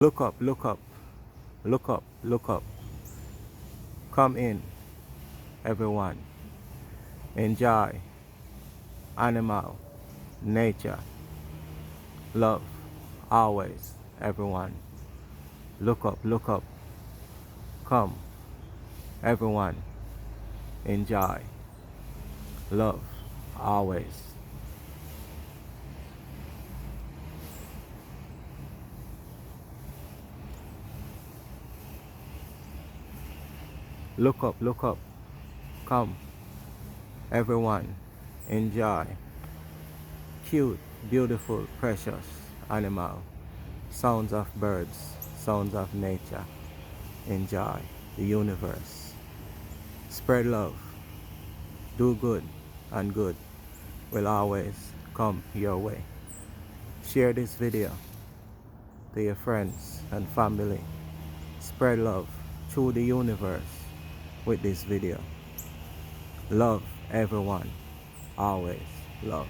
Look up, look up, look up, look up. Come in, everyone. Enjoy animal, nature, love, always, everyone. Look up, look up. Come, everyone. Enjoy, love, always. Look up, look up. Come, everyone. Enjoy. Cute, beautiful, precious animal. Sounds of birds, sounds of nature. Enjoy the universe. Spread love. Do good, and good will always come your way. Share this video to your friends and family. Spread love through the universe with this video. Love everyone. Always love.